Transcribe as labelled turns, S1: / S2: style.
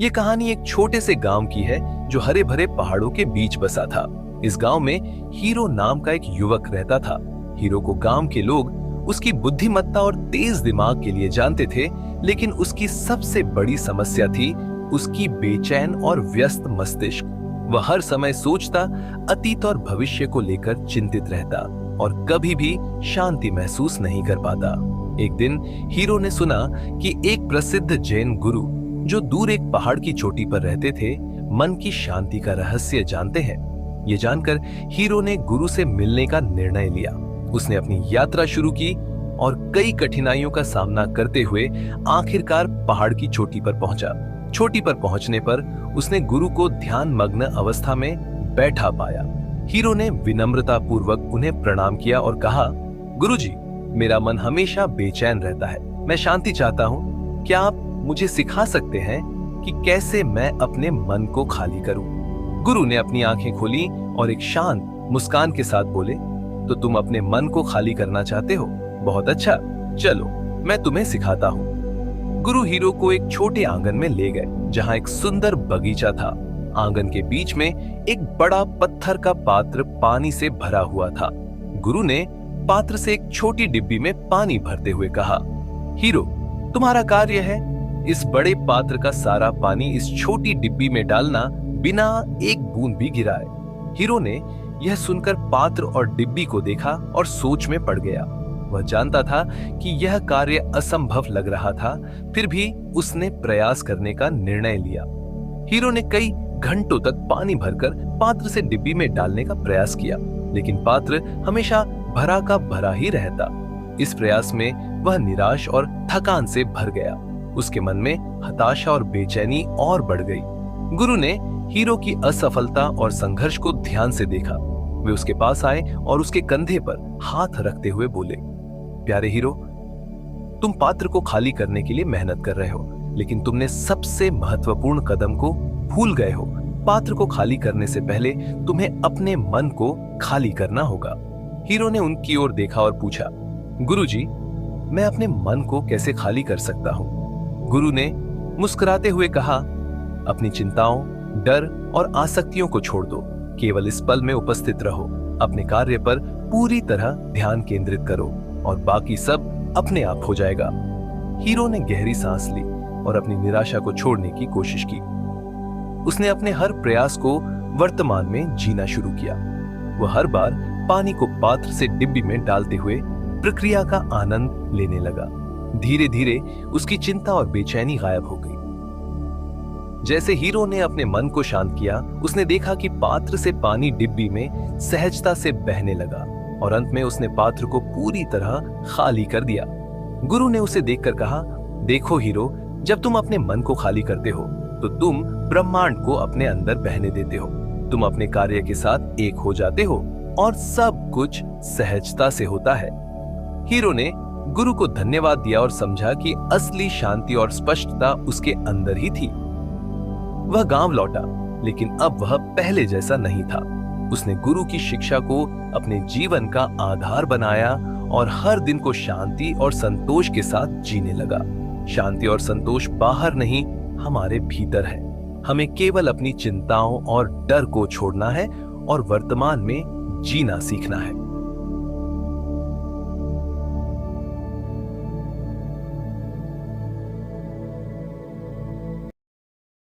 S1: ये कहानी एक छोटे से गांव की है जो हरे भरे पहाड़ों के बीच बसा था। इस गांव में हीरो नाम का एक युवक रहता था। हीरो को गांव के लोग उसकी बुद्धिमत्ता और तेज दिमाग के लिए जानते थे, लेकिन उसकी सबसे बड़ी समस्या थी उसकी बेचैन और व्यस्त मस्तिष्क। वह हर समय सोचता, अतीत और भविष्य को लेकर चिंतित रहता और कभी भी शांति महसूस नहीं कर पाता। एक दिन हीरो ने सुना कि एक प्रसिद्ध जैन गुरु जो दूर एक पहाड़ की चोटी पर रहते थे, मन की शांति का रहस्य जानते हैं। ये जानकर हीरो ने गुरु से मिलने का निर्णय लिया। उसने अपनी यात्रा शुरू की और कई कठिनाइयों का सामना करते हुए आखिरकार पहाड़ की चोटी पर पहुंचा। चोटी पर पहुंचने पर उसने गुरु को ध्यान मग्न अवस्था में बैठा पाया। हीरो ने विनम्रता पूर्वक उन्हें प्रणाम किया और कहा, गुरुजी, मेरा मन हमेशा बेचैन रहता है। मैं शांति चाहता हूँ। क्या आप मुझे सिखा सकते हैं कि कैसे मैं अपने मन को खाली करूं? गुरु ने अपनी आंखें खोली और एक शांत मुस्कान के साथ बोले, तो तुम अपने मन को खाली करना चाहते हो? बहुत अच्छा, चलो मैं तुम्हें सिखाता हूं। गुरु हीरो को एक छोटे आंगन में ले गए, जहां एक सुंदर बगीचा था। आंगन के बीच में एक बड़ा पत्थर का पात्र पानी से भरा हुआ था। गुरु ने पात्र से एक छोटी डिब्बी में पानी भरते हुए कहा, हीरो, तुम्हारा कार्य है इस बड़े पात्र का सारा पानी इस छोटी डिब्बी में डालना, बिना एक बूंद भी गिराए। हीरो ने यह सुनकर पात्र और डिब्बी को देखा और सोच में पड़ गया। वह जानता था कि यह कार्य असंभव लग रहा था, फिर भी उसने प्रयास करने का निर्णय लिया। हीरो ने कई घंटों तक पानी भरकर पात्र से डिब्बी में डालने का प्रयास किया, लेकिन पात्र हमेशा भरा का भरा ही रहता। इस प्रयास में वह निराश और थकान से भर गया। उसके मन में हताशा और बेचैनी और बढ़ गई। गुरु ने हीरो की असफलता और संघर्ष को ध्यान से देखा। वे उसके पास आए और उसके कंधे पर हाथ रखते हुए बोले, प्यारे हीरो, तुम पात्र को खाली करने के लिए मेहनत कर रहे हो, लेकिन तुमने सबसे महत्वपूर्ण कदम को भूल गए हो। पात्र को खाली करने से पहले तुम्हें अपने मन को खाली करना होगा। हीरो ने उनकी ओर देखा और पूछा, गुरुजी, मैं अपने मन को कैसे खाली कर सकता हूँ? गुरु ने मुस्कुराते हुए कहा, अपनी चिंताओं, डर और आसक्तियों को छोड़ दो। केवल इस पल में उपस्थित रहो। अपने कार्य पर पूरी तरह ध्यान केंद्रित करो और बाकी सब अपने आप हो जाएगा। हीरो ने गहरी सांस ली और अपनी निराशा को छोड़ने की कोशिश की। उसने अपने हर प्रयास को वर्तमान में जीना शुरू किया। वह हर बार पानी को पात्र से डिब्बी में डालते हुए प्रक्रिया का आनंद लेने लगा। धीरे धीरे उसकी चिंता और बेचैनी गायब हो गई। जैसे हीरो ने अपने मन को शांत किया, उसने देखा कि पात्र से पानी डिब्बी में सहजता से बहने लगा और अंत में उसने पात्र को पूरी तरह खाली कर दिया। गुरु ने उसे देखकर कहा, देखो हीरो, जब तुम अपने मन को खाली करते हो तो तुम ब्रह्मांड को अपने अंदर बहने देते हो। तुम अपने कार्य के साथ एक हो जाते हो और सब कुछ सहजता से होता है। हीरो ने गुरु को धन्यवाद दिया और समझा कि असली शांति और स्पष्टता उसके अंदर ही थी। वह गांव लौटा, लेकिन अब वह पहले जैसा नहीं था। उसने गुरु की शिक्षा को अपने जीवन का आधार बनाया और हर दिन को शांति और संतोष के साथ जीने लगा। शांति और संतोष बाहर नहीं, हमारे भीतर है। हमें केवल अपनी चिंताओं और डर को छोड़ना है और वर्तमान में जीना सीखना है।